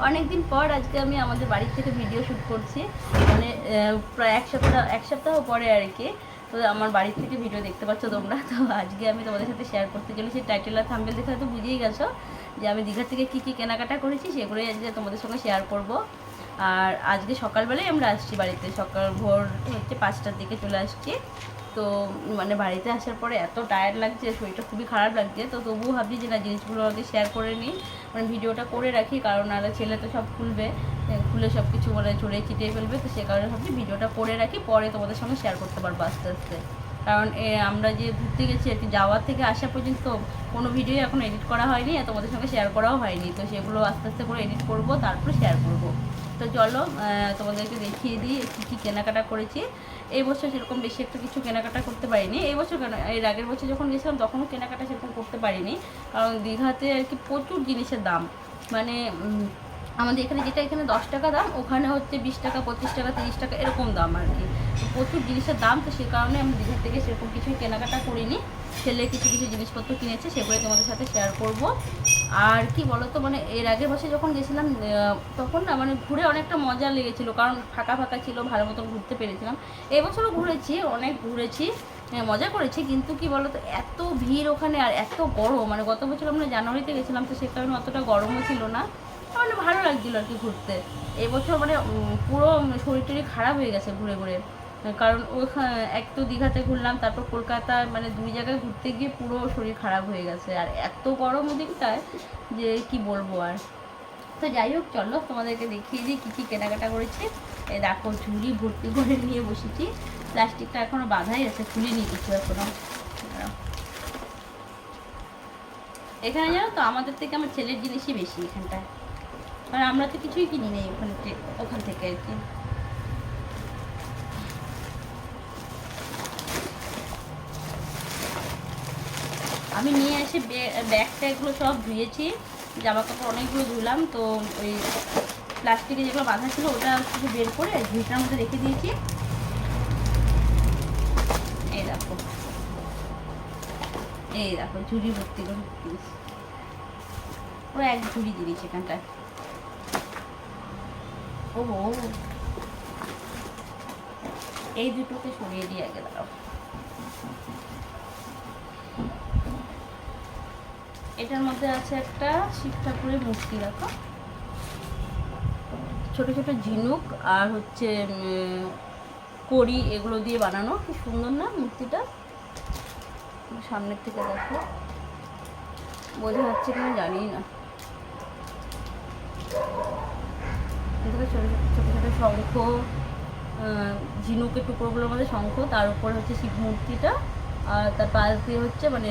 অনেকদিন পর আজকে আমি আমাদের বাড়ি থেকে ভিডিও শ্যুট করছি, মানে প্রায় এক সপ্তাহ পরে আর কি। তো আমার বাড়ি থেকে ভিডিও দেখতে পাচ্ছ তোমরা। তো আজকে আমি তোমাদের সাথে শেয়ার করতে চলেছি। টাইটেল আর থাম্বনেল দেখে হয়তো বুঝেই গেছো যে আমি দীঘা থেকে কী কী কেনাকাটা করেছি, সেগুলোই আজকে তোমাদের সঙ্গে শেয়ার করব। আর আজকে সকালবেলায় আমরা আসছি বাড়িতে, সকাল ভোর হচ্ছে 5টার দিকে চলে আসছি। তো মানে বাড়িতে আসার পরে এত টায়ার্ড লাগছে, শরীরটা খুবই খারাপ লাগছে। তো তবুও ভাবছি যে না, জিনিসগুলো আগে শেয়ার করে নিই, মানে ভিডিওটা করে রাখি, কারণ আর ছেলে তো সব খুলে সব কিছু মানে ছড়িয়ে ছিটিয়ে ফেলবে। তো সে কারণে ভাবছি ভিডিওটা করে রাখি, পরে তোমাদের সঙ্গে শেয়ার করতে পারবো আস্তে আস্তে। কারণ আমরা যে ঘুরতে গেছি আর কি, যাওয়ার থেকে আসা পর্যন্ত কোনো ভিডিও এখন এডিট করা হয়নি, আর তোমাদের সঙ্গে শেয়ার করাও হয়নি। তো সেগুলো আস্তে আস্তে করে এডিট করব, তারপরে শেয়ার করব। তো চলো তোমাদেরকে দেখিয়ে দিই কী কী কেনাকাটা করেছি। এই বছর সেরকম বেশি একটা কিছু কেনাকাটা করতে পারিনি। এই বছর কেন, এর আগের বছর যখন গেছিলাম তখনও কেনাকাটা সেরকম করতে পারিনি, কারণ দীঘাতে আর কি প্রচুর জিনিসের দাম। মানে আমাদের এখানে যেটা এখানে 10 টাকা দাম, ওখানে হচ্ছে 20 টাকা, 25 টাকা, 30 টাকা এরকম দাম আর কি। প্রচুর জিনিসের দাম। তো সে কারণে আমি দীঘা থেকে সেরকম কিছুই কেনাকাটা করিনি। ছেলে কিছু কিছু জিনিসপত্র কিনেছে, সেগুলো তোমাদের সাথে শেয়ার করব। আর কি বলো তো, মানে এর আগের বছর যখন গেছিলাম তখন না মানে ঘুরে অনেকটা মজা লেগেছিলো, কারণ ফাঁকা ফাঁকা ছিল, ভালো মতন ঘুরতে পেরেছিলাম। এই বছরও ঘুরেছি, অনেক ঘুরেছি, মজা করেছি। কিন্তু কি বলো তো, এত ভিড় ওখানে আর এত গরম। মানে গত বছর আমরা জানুয়ারিতে গেছিলাম, তো সে কারণে অতটা গরমও ছিল না, মানে ভালো লাগছিলো আর কি ঘুরতে। এবছর মানে পুরো শরীর টরীর খারাপ হয়ে গেছে ঘুরে ঘুরে। কারণ ওখানে এক তো দীঘাতে ঘুরলাম, তারপর কলকাতায়, মানে 2 জায়গায় ঘুরতে গিয়ে পুরো শরীর খারাপ হয়ে গেছে। আর এত গরম ওদিকটায় যে কি বলবো আর। তো যাই হোক, চলো তোমাদেরকে দেখিয়ে দিই কী কী কেনাকাটা করেছি। এই দেখো, ঝুড়ি ভর্তি করে নিয়ে বসেছি। প্লাস্টিকটা এখনও বাঁধাই আছে, খুলিনি কিছু এখনও। এখানে জানো তো, আমাদের থেকে আমার ছেলের জিনিসই বেশি এখানটায়, আর আমরা তো কিছুই কিনি নেই ওখান থেকে আর কি। আমি নিয়ে এসে ব্যাগ ট্যাগগুলো সব ধুয়েছি, জামা কাপড় অনেকগুলো ধুলাম। তো ওই প্লাস্টিকে যেগুলো বাঁধা ছিল ওটা কিছু বের করে ঝুড়িটার মধ্যে রেখে দিয়েছি। এই দেখো, এই দেখো ঝুড়ি ভর্তি করে জিনিস, পুরো এক ঝুড়ি জিনিস এখানটায়। ও এই দুটোকে সরিয়ে দিয়ে আগে দাঁড়াও। এটার মধ্যে আছে একটা শিব ঠাকুরের মূর্তি, দেখো ছোট ছোট ঝিনুক আর হচ্ছে কড়ি, এগুলো দিয়ে বানানো। কি সুন্দর না মূর্তিটা, সামনের থেকে দেখো, বোঝা যাচ্ছে কিনা জানি না। ছোটো ছোটো ছোটো ছোটো শঙ্খ, ঝিনুকের টুকরোগুলোর মধ্যে শঙ্খ, তার উপরে হচ্ছে শিব মূর্তিটা, আর তার পাশ দিয়ে হচ্ছে মানে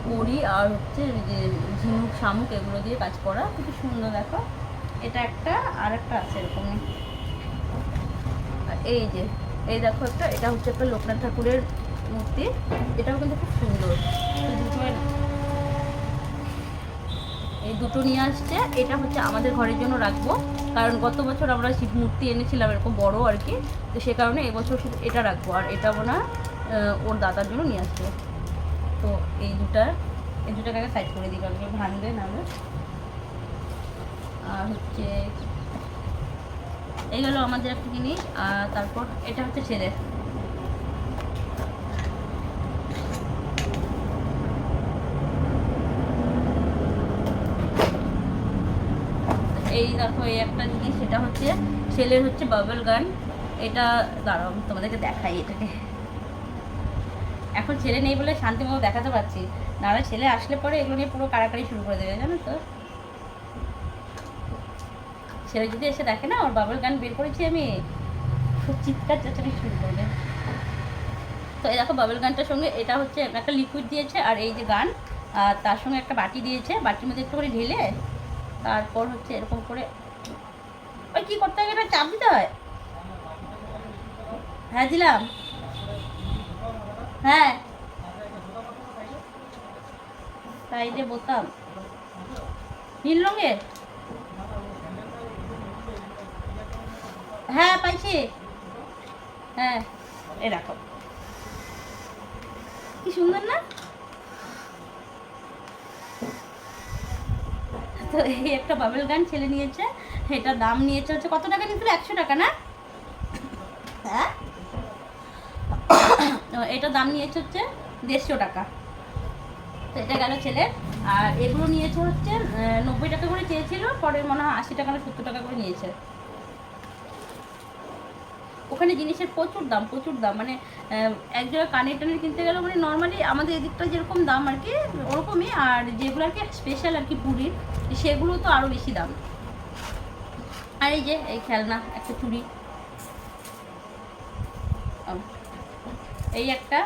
কড়ি আর হচ্ছে যে ঝিনুক শামুক এগুলো দিয়ে কাজ করা, খুব সুন্দর। দেখো এটা একটা, আর একটা আছে এরকম। এই যে এই দেখো একটা, এটা হচ্ছে একটা লোকনাথ ঠাকুরের মূর্তি, এটাও কিন্তু খুব সুন্দর। এই দুটো নিয়ে আসছে। এটা হচ্ছে আমাদের ঘরের জন্য রাখবো, কারণ গত বছর আমরা শিব মূর্তি এনেছিলাম এরকম বড় আর কি। তো সে কারণে এবছর শুধু এটা রাখবো, আর এটা না ওর দাদার জন্য নিয়ে আসবে। তো এই দুটাকে আগে সাইড করে দিই, কারণ ভাঙবে না। আর হচ্ছে এই গেলো আমাদের একটা জিনিস। আর তারপর এটা হচ্ছে ছেলের। এই দেখো, এই একটা জিনিস, সেটা হচ্ছে ছেলের হচ্ছে বাবল গান। এটা দাঁড়াও তোমাদেরকে দেখাই এটাকে। এখন ছেলে নেই বলে শান্তি মতো দেখাতে পারছি, নাহলে ছেলে আসলে পরে এগুলো নিয়ে পুরো কাড়াকাড়ি শুরু করে দেবে, জানো তো। ছেলে যদি এসে দেখে না ওর বাবল গান বের করেছি আমি, খুব চিৎকার চেঁচানি শুরু করবে। তো এই দেখো, বাবল গানটার সঙ্গে এটা হচ্ছে একটা লিকুইড দিয়েছে, আর এই যে গান, আর তার সঙ্গে একটা বাটি দিয়েছে, বাটির মধ্যে একটু করে ঢেলে তারপর হচ্ছে এরকম করে ওই কী করতে হয়, এটা চাপ দিতে হয়। হ্যাঁ দিলাম, হ্যাঁ সাইডে বোতাম নীল রঙের, হ্যাঁ পাইছি, হ্যাঁ এরকম। কি সুন্দর না। তো এই একটা বাবেল গান ছেলে নিয়েছে, এটার দাম নিয়েছে হচ্ছে কত টাকা নিয়েছিল, 100 টাকা না? হ্যাঁ, এটার দাম নিয়েছে হচ্ছে 150 টাকা। তো এটা গেল ছেলের। আর এগুলো নিয়েছে হচ্ছে 90 টাকা করে চেয়েছিল, পরে মনে হয় 80 টাকা না 70 টাকা করে নিয়েছে। ওখানে জিনিসের প্রচুর দাম, প্রচুর দাম, মানে এক জায়গায় কানের টানের কিনতে গেলে মানে নর্মালি আমাদের এদিকটা যেরকম দাম আর কি ওরকমই, আর যেগুলো আর কি স্পেশাল আর কি পুরীর, সেগুলো তো আরও বেশি দাম। আর এই যে এই খেলনা একটা চুড়ি, এই একটা,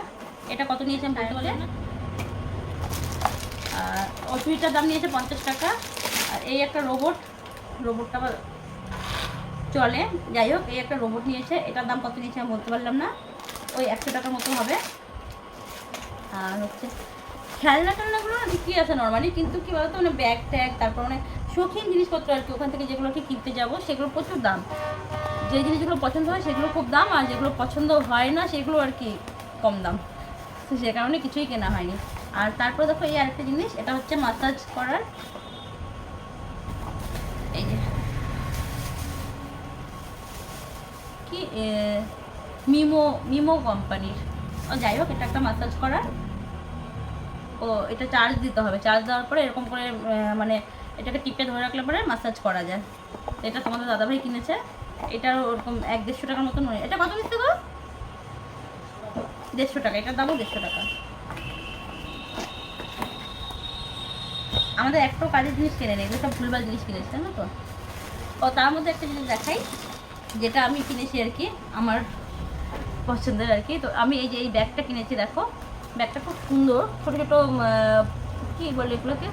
এটা কত নিয়েছে আমি বলতে পারলাম না। আর ওই চুড়িটার দাম নিয়েছে 50 টাকা। আর এই একটা রোবটটা চলে, যাই হোক এই একটা রোবট নিয়েছে, এটার দাম কত নিয়েছে আমি বলতে পারলাম না, ওই 100 টাকার মতো হবে। আর হচ্ছে খেলনা টেলনাগুলো বিক্রি আছে নর্মালি, কিন্তু কী বলতো মানে ব্যাগ ট্যাগ, তারপর মানে শৌখিন জিনিসপত্র আর কি, ওখান থেকে যেগুলো কি কিনতে যাবো সেগুলো প্রচুর দাম। যে জিনিসগুলো পছন্দ হয় সেগুলো খুব দাম, আর যেগুলো পছন্দ হয় না সেগুলো আর কি কম দাম, তো সে কারণে কিছুই কেনা হয়নি। আর তারপর দেখো এই আরেকটা জিনিস, এটা হচ্ছে মাসাজ করার, এই যে কি মিমো কোম্পানির, ও যাই হোক এটা একটা মাসাজ করার। ও এটা চার্জ দিতে হবে, চার্জ দেওয়ার পরে এরকম করে মানে এটাকে টিপে ধরে রাখলে পরে মাসাজ করা যায়। এটা তোমাদের দাদাভাই কিনেছে, এটা ওরকম 1-150 টাকার মতন। এটা কত নিচ্ছে গো? 150 টাকা, এটার দামও 150 টাকা। আমাদের একটাও কাজের জিনিস কেনে নেই, এগুলো সব ভুলভাল জিনিস কিনেছে, জানো তো। ও তার মধ্যে একটা জিনিস দেখাই, যেটা আমি কিনেছি আর কি আমার পছন্দের আর কি। তো আমি এই যে এই ব্যাগটা কিনেছি, দেখো ব্যাগটা খুব সুন্দর, ছোটো ছোটো কী বলে এগুলোকে,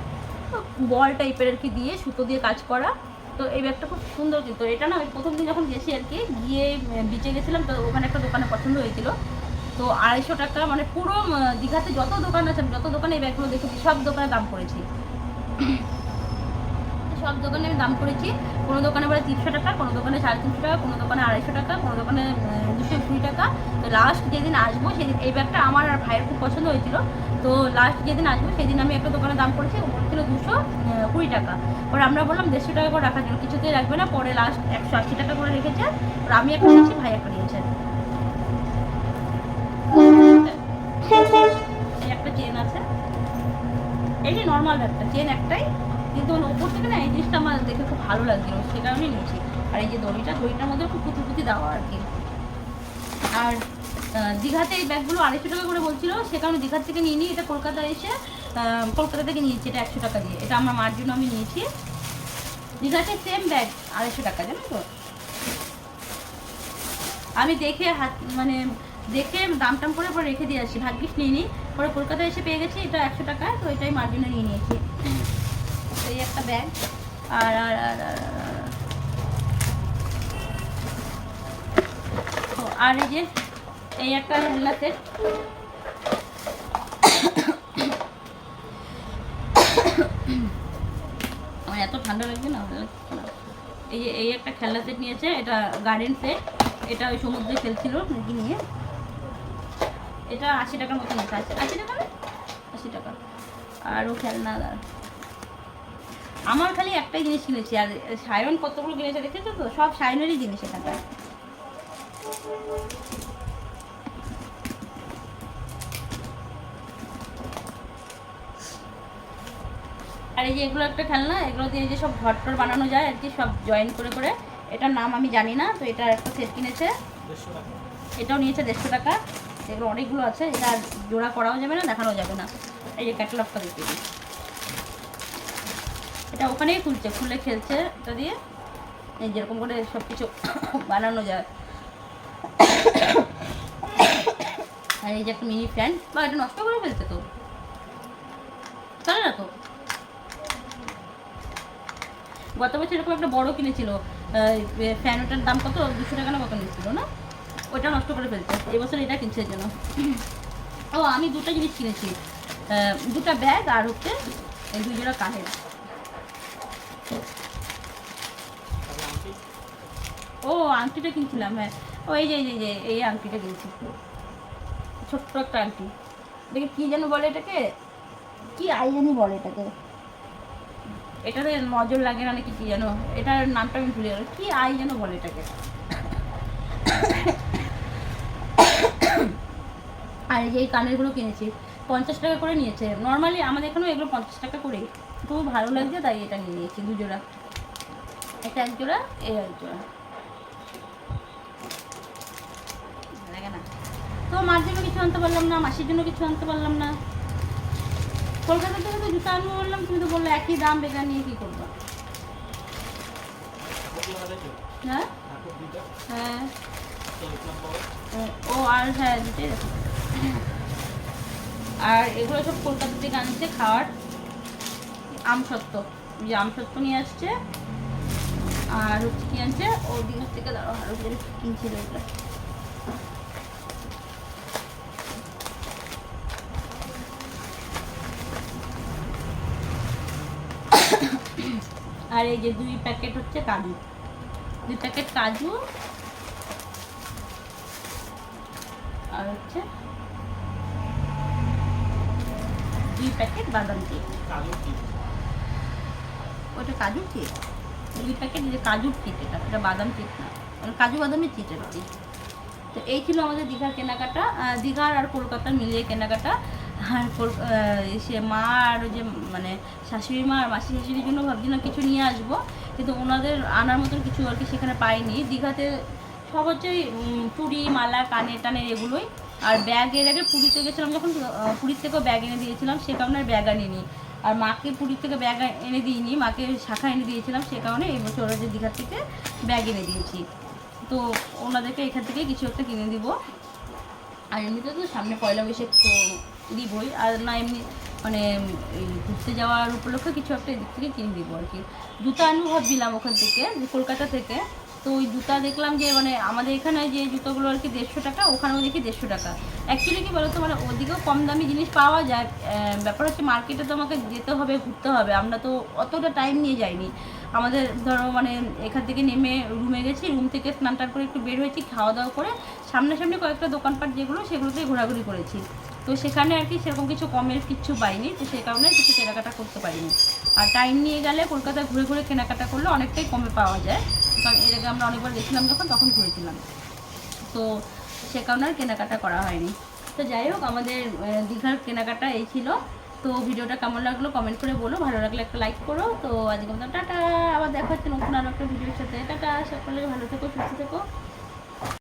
বল টাইপের আর কি দিয়ে সুতো দিয়ে কাজ করা। তো এই ব্যাগটা খুব সুন্দর, কিন্তু এটা না আমি প্রথম দিন যখন গেছি আর কি, গিয়ে বিচে গেছিলাম, তো ওখানে একটা দোকানে পছন্দ হয়েছিল। তো 250 টাকা, মানে পুরো দীঘাতে যত দোকান আছে, যত দোকানে এই ব্যাগগুলো দেখেছি সব দোকানে দাম করেছি, সব দোকানে আমি দাম করেছি। কোনো দোকানে বলে 300 টাকা, কোনো দোকানে 350 টাকা, কোনো দোকানে 250 টাকা, কোনো দোকানে 220 টাকা। তো লাস্ট যেদিন আসবো সেদিন এই ব্যাগটা আমার আর ভাইয়ের খুব পছন্দ হয়েছিল। তো লাস্ট যেদিন আসবো সেদিন আমি একটা দোকানে দাম করেছি, বলছিল 220 টাকা। পরে আমরা বললাম 150 টাকা করে রাখার জন্য, কিছুতেই রাখবে না, পরে লাস্ট 180 টাকা করে রেখেছে। আমি একটা নিয়েছি, ভাই একটা নিয়েছে। এই একটা চেন আছে, এই যে নর্মাল ব্যাগটা, চেন একটাই, কিন্তু ওপর থেকে না এই জিনিসটা আমার দেখে খুব ভালো লাগছিল, সে কারণেই নিয়েছি। আর এই যে দড়িটার মধ্যে খুব পুঁতি দেওয়া আর কি। আর দীঘাতে এই ব্যাগগুলো 250 টাকা করে বলছিল, সে কারণে দীঘার থেকে নিয়ে নিই। এটা কলকাতায় এসে কলকাতা থেকে নিয়েছি, এটা 100 টাকা দিয়ে। এটা আমার মার জন্য আমি নিয়েছি। দীঘাতে সেম ব্যাগ 250 টাকা, জানো তো। আমি দেখে মানে দেখে দাম টাম করে পরে রেখে দিয়ে আসি, ভাগ্যিস নিয়ে নিই। পরে কলকাতায় এসে পেয়ে গেছি এটা 100 টাকায়, তো এটাই মার জন্য নিয়ে নিয়েছি। এই একটা ব্যাগ। আর আর আর আর এই যে এই একটা হেলনা সেট, আমার এত ঠান্ডা লাগবে না, এই যে এই একটা খেলনা সেট নিয়েছে, এটা গার্ডেন সেট, এটা ওই সমুদ্রে খেলছিল নাকি নিয়ে, এটা 80 টাকার মতো নিয়েছে, 80 টাকা না 80 টাকা। আর ও খেলনা, আমার খালি একটাই জিনিস কিনেছি, আর সায়ন কতগুলো কিনেছে দেখেছো তো, সব সায়নেরই জিনিস এখানটা। আর এই যে এগুলো একটা খেলনা, এগুলো দিয়ে যে সব ঘর টর বানানো যায় আর কি, সব জয়েন করে করে। এটার নাম আমি জানি না, তো এটা একটা সেট কিনেছে, এটাও নিয়েছে 150 টাকা। এগুলো অনেকগুলো আছে, এটা জোড়া করাও যাবে না, দেখানো যাবে না। এই যে ক্যাটালগটা দেখতে দিই, এটা ওখানেই খুলে খেলছে এটা দিয়ে, এই যেরকম করে সব কিছু বানানো যায়। আর এই যে একটা মিনি ফ্যান, বা এটা নষ্ট করে ফেলছে তো, চলে না তো। গত বছর এরকম একটা বড় কিনেছিল ফ্যান, ওটার দাম কত 200 টাকা না কত নিচ্ছিল না, ওইটা নষ্ট করে ফেলছে। এবছর এটা কিনছে জন্য। ও আমি দুটো জিনিস কিনেছি, দুটো ব্যাগ আর হচ্ছে 2 জোড়া কানের। ও আংটিটা কিনছিলাম, হ্যাঁ। ও এই যে এই আংটিটা কিনছি, ছোট্ট একটা আংটি, দেখে কী যেন বলে এটাকে, কি আই জানি বলে এটাকে, এটাতে নজর লাগে না নাকি কি যেন, এটার নামটা আমি ভুলে গেলাম, কি আই যেন বলে এটাকে। আর এই কানেরগুলো কিনেছি 50 টাকা করে নিয়েছে, নর্মালি আমাদের এখানেও এগুলো 50 টাকা করে, খুব ভালো লাগছে তাই এটা নিয়ে নিয়েছি 2 জোড়া, এটা 1 জোড়া, এই 1 জোড়া। লাগে না তো, মার জন্য কিছু আনতে পারলাম না, মাসির জন্য কিছু আনতে পারলাম না। কলকাতা থেকে তো জুতো আনবো বললাম, তুমি তো বললে একই দাম, বেগা নিয়ে কী করবো? হ্যাঁ হ্যাঁ ও, আর হ্যাঁ দুটোই দেখো। আর এগুলো সব কলকাতা থেকে আনছে খাওয়ার, আমসত্ত্ব, যে আমসত্ত্ব নিয়ে আসছে। আর হচ্ছে কি আনছে ও দিনের থেকে, দাঁড়াও আরো কিনছিল এগুলো। আর এই যে 2 প্যাকেট হচ্ছে কাজু, 2 প্যাকেট কাজু, আর হচ্ছে 2 প্যাকেট বাদাম কেক। ওটা কাজুর কেক, 2 প্যাকেট যে কাজুর কেক, এটা বাদাম কেক না, মানে কাজু বাদামের কেক আর কি। তো এই ছিল আমাদের দীঘার কেনাকাটা, দীঘার আর কলকাতার মিলিয়ে কেনাকাটা। আর সে মা আর যে মানে শাশুড়ি মা আর মাসি শাশুড়ির জন্য ভাবছিলাম কিছু নিয়ে আসবো, কিন্তু ওনাদের আনার মতন কিছু আর কি সেখানে পাইনি। দীঘাতে সব হচ্ছে চুড়ি মালা কানের টানের এগুলোই। আর ব্যাগ, এর আগে পুরীতে গেছিলাম যখন, পুরীর থেকেও ব্যাগ এনে দিয়েছিলাম, সে কারণে আর ব্যাগ আনিনি। আর মাকে পুরীর থেকে ব্যাগ এনে দিইনি, মাকে শাখা এনে দিয়েছিলাম, সে কারণে এই বছর ওরা যে দীঘার থেকে ব্যাগ এনে দিয়েছি। তো ওনাদেরকে এখান থেকে কিছু একটা কিনে দিব। আর এমনিতে তো সামনে পয়লা বৈশাখ তো দিবই, আর না এমনি মানে এই ঘুরতে যাওয়ার উপলক্ষে কিছু একটা এদিক থেকে কিনে দিব আর কি। জুতা আনবো ভাবছিলাম ওখান থেকে, কলকাতা থেকে। তো ওই জুতা দেখলাম যে মানে আমাদের এখানে যে জুতোগুলো আর কি 150 টাকা, ওখানেও দেখি 150 টাকা। অ্যাকচুয়ালি কি বলতো, মানে ওদিকেও কম দামি জিনিস পাওয়া যায়, ব্যাপার হচ্ছে মার্কেটে তো আমাকে যেতে হবে, ঘুরতে হবে, আমরা তো অতটা টাইম নিয়ে যাইনি। আমাদের ধরো মানে এখান থেকে নেমে রুমে গেছি, রুম থেকে স্নান টান করে একটু বের হয়েছি, খাওয়া দাওয়া করে সামনাসামনি কয়েকটা দোকানপাট যেগুলো সেগুলোতেই ঘোরাঘুরি করেছি। তো সেখানে আর কি সেরকম কিছু কমের কিচ্ছু পাইনি, তো সেই কারণে কিছু কেনাকাটা করতে পারিনি। আর টাইম নিয়ে গেলে কলকাতায় ঘুরে ঘুরে কেনাকাটা করলে অনেকটাই কমে পাওয়া যায়, কারণ এর আগে আমরা অনেকবার গেছিলাম যখন, তখন ঘুরেছিলাম। তো সে কারণে আর কেনাকাটা করা হয়নি। তো যাই হোক, আমাদের দীঘার কেনাকাটা এই ছিল। তো ভিডিওটা কেমন লাগলো কমেন্ট করে বলো, ভালো লাগলে একটা লাইক করো। তো আজকে মতো টাটা, আবার দেখা হচ্ছে নতুন আরও একটা ভিডিওর সাথে। টাটা, সকলে ভালো থেকো, সুস্থ থেকো।